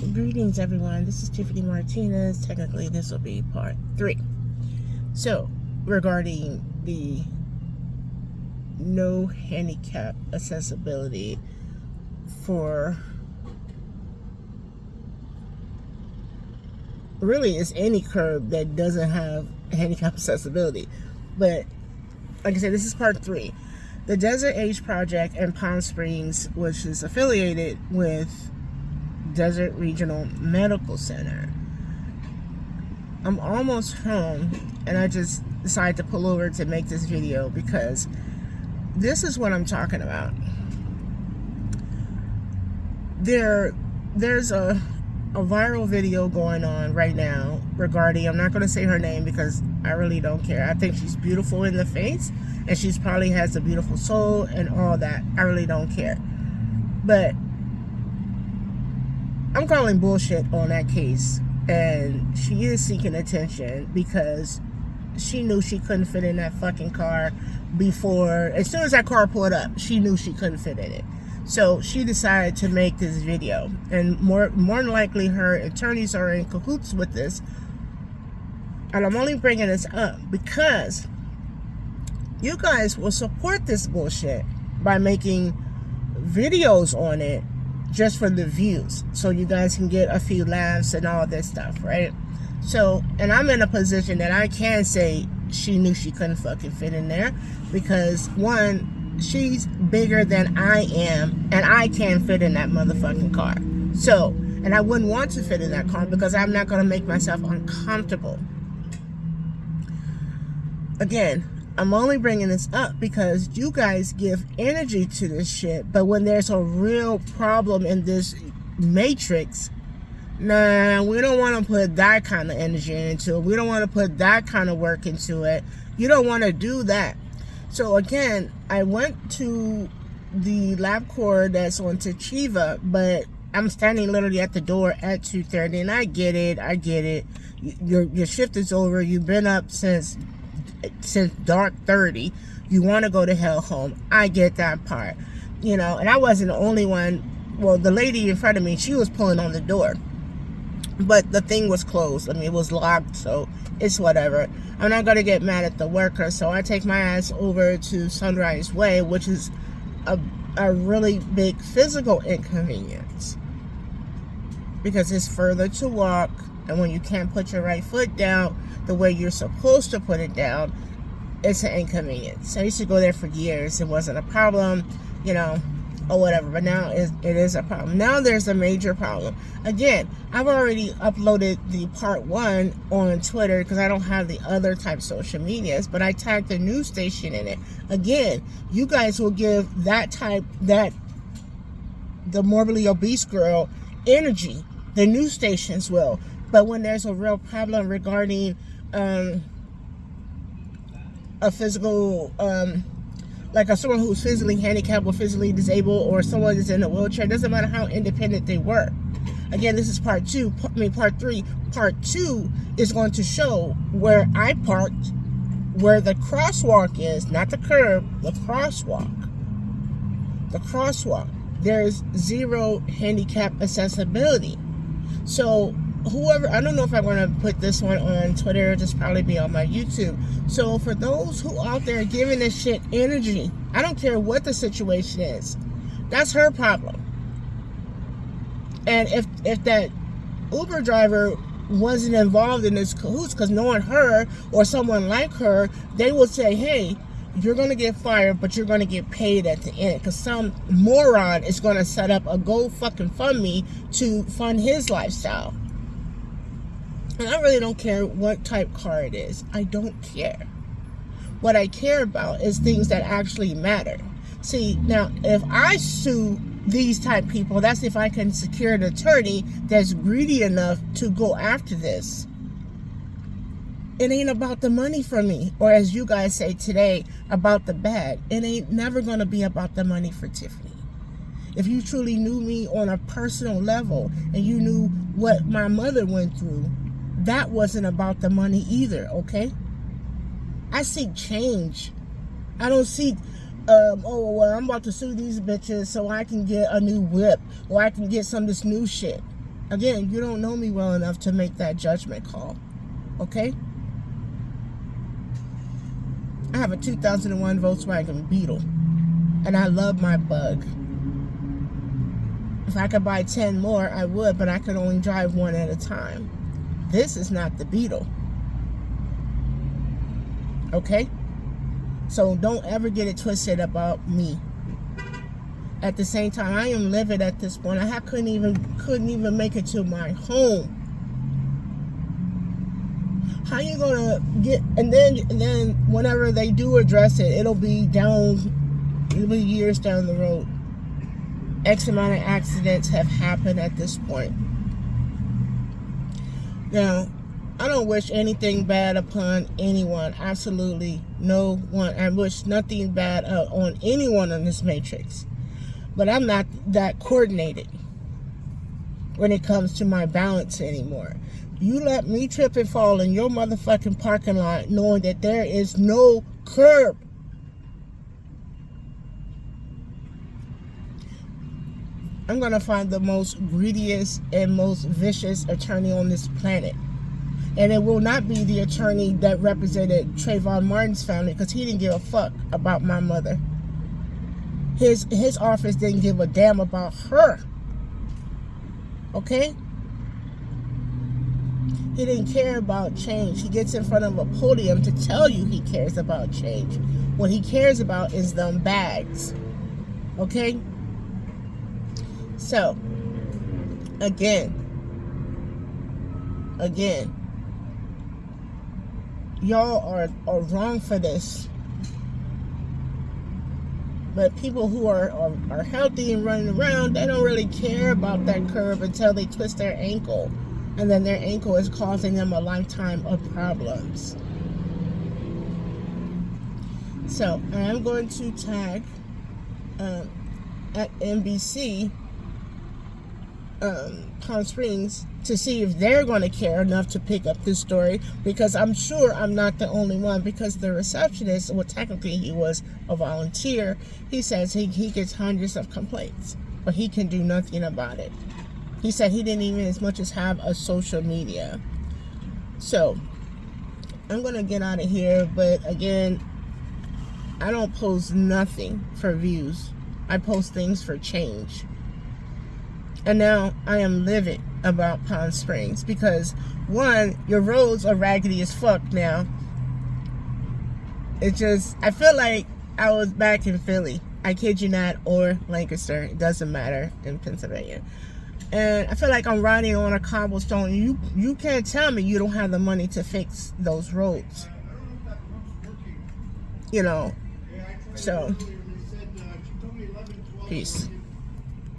Greetings, everyone. This is Tiffany Martinez. Technically, this will be part 3. So, regarding the no handicap accessibility for really it's any curb that doesn't have handicap accessibility. But like I said, this is part 3. The Desert Age Project in Palm Springs, which is affiliated with Desert Regional Medical Center. I'm almost home and I just decided to pull over to make this video because this is what I'm talking about. There's a viral video going on right now regarding, I'm not going to say her name because I really don't care. I think she's beautiful in the face and she's probably has a beautiful soul and all that. I really don't care. But I'm calling bullshit on that case, and she is seeking attention because she knew she couldn't fit in that fucking car before. As soon as that car pulled up, she knew she couldn't fit in it. So she decided to make this video, and more than likely her attorneys are in cahoots with this. And I'm only bringing this up because you guys will support this bullshit by making videos on it just for the views, so you guys can get a few laughs and all this stuff, right? So, and I'm in a position that I can say she knew she couldn't fucking fit in there because, one, she's bigger than I am and I can't fit in that motherfucking car. So, and I wouldn't want to fit in that car because I'm not going to make myself uncomfortable. Again, I'm only bringing this up because you guys give energy to this shit, but when there's a real problem in this matrix, nah, we don't want to put that kind of energy into it. We don't want to put that kind of work into it. You don't want to do that. So again, I went to the LabCorp that's on Toshiba, but I'm standing literally at the door at 2:30, and I get it. Your shift is over. You've been up since dark 30. You want to go to hell home. I get that part, and I wasn't the only one. Well, the lady in front of me, she was pulling on the door, but the thing was closed. I mean, it was locked, so it's whatever. I'm not going to get mad at the worker, so I take my ass over to Sunrise Way, which is a really big physical inconvenience because it's further to walk, and when you can't put your right foot down the way you're supposed to put it down, it's an inconvenience. I used to go there for years. It wasn't a problem, or whatever, but now it is a problem. Now there's a major problem. Again, I've already uploaded the part 1 on Twitter because I don't have the other type social medias, but I tagged the news station in it. Again, you guys will give the morbidly obese girl energy. The news stations will. But when there's a real problem regarding a physical, like someone who's physically handicapped or physically disabled, or someone that's in a wheelchair, doesn't matter how independent they were. Again, this is part 2. Part 3. Part 2 is going to show where I parked, where the crosswalk is, not the curb, the crosswalk. The crosswalk. There's zero handicap accessibility. So whoever, I don't know if I'm going to put this one on Twitter, it'll just probably be on my YouTube. So for those who out there giving this shit energy, I don't care what the situation is, that's her problem. And if that Uber driver wasn't involved in this cahoots, because knowing her or someone like her, they would say, hey, you're going to get fired, but you're going to get paid at the end, because some moron is going to set up a GoFundMe to fund his lifestyle. And I really don't care what type car it is. I don't care. What I care about is things that actually matter. See, now, if I sue these type people, that's if I can secure an attorney that's greedy enough to go after this. It ain't about the money for me, or as you guys say today, about the bag. It ain't never going to be about the money for Tiffany. If you truly knew me on a personal level and you knew what my mother went through, that wasn't about the money either, okay? I seek change. I don't seek, oh, well, I'm about to sue these bitches so I can get a new whip or I can get some of this new shit. Again, you don't know me well enough to make that judgment call. Okay? I have a 2001 Volkswagen Beetle, and I love my Bug. If I could buy 10 more, I would, but I could only drive one at a time. This is not the Beetle. Okay? So don't ever get it twisted about me. At the same time, I am livid at this point. I couldn't even make it to my home. How you gonna get? And then whenever they do address it, it'll be years down the road. X amount of accidents have happened at this point. Now, I don't wish anything bad upon anyone. Absolutely no one. I wish nothing bad on anyone in this matrix. But I'm not that coordinated when it comes to my balance anymore. You let me trip and fall in your motherfucking parking lot knowing that there is no curb. I'm going to find the most greediest and most vicious attorney on this planet. And it will not be the attorney that represented Trayvon Martin's family, because he didn't give a fuck about my mother. His office didn't give a damn about her. Okay? He didn't care about change. He gets in front of a podium to tell you he cares about change. What he cares about is them bags. Okay? So, again, y'all are wrong for this. But people who are healthy and running around, they don't really care about that curve until they twist their ankle. And then their ankle is causing them a lifetime of problems. So, I am going to tag at NBC Palm Springs to see if they're going to care enough to pick up this story, because I'm sure I'm not the only one, because the receptionist, well, technically he was a volunteer, he says he gets hundreds of complaints, but he can do nothing about it. He said he didn't even as much as have a social media. So I'm going to get out of here, but again, I don't post nothing for views. I post things for change. And now I am livid about Palm Springs because, one, your roads are raggedy as fuck now. It just, I feel like I was back in Philly. I kid you not, or Lancaster. It doesn't matter, in Pennsylvania. And I feel like I'm riding on a cobblestone. You can't tell me you don't have the money to fix those roads. You know, so, peace.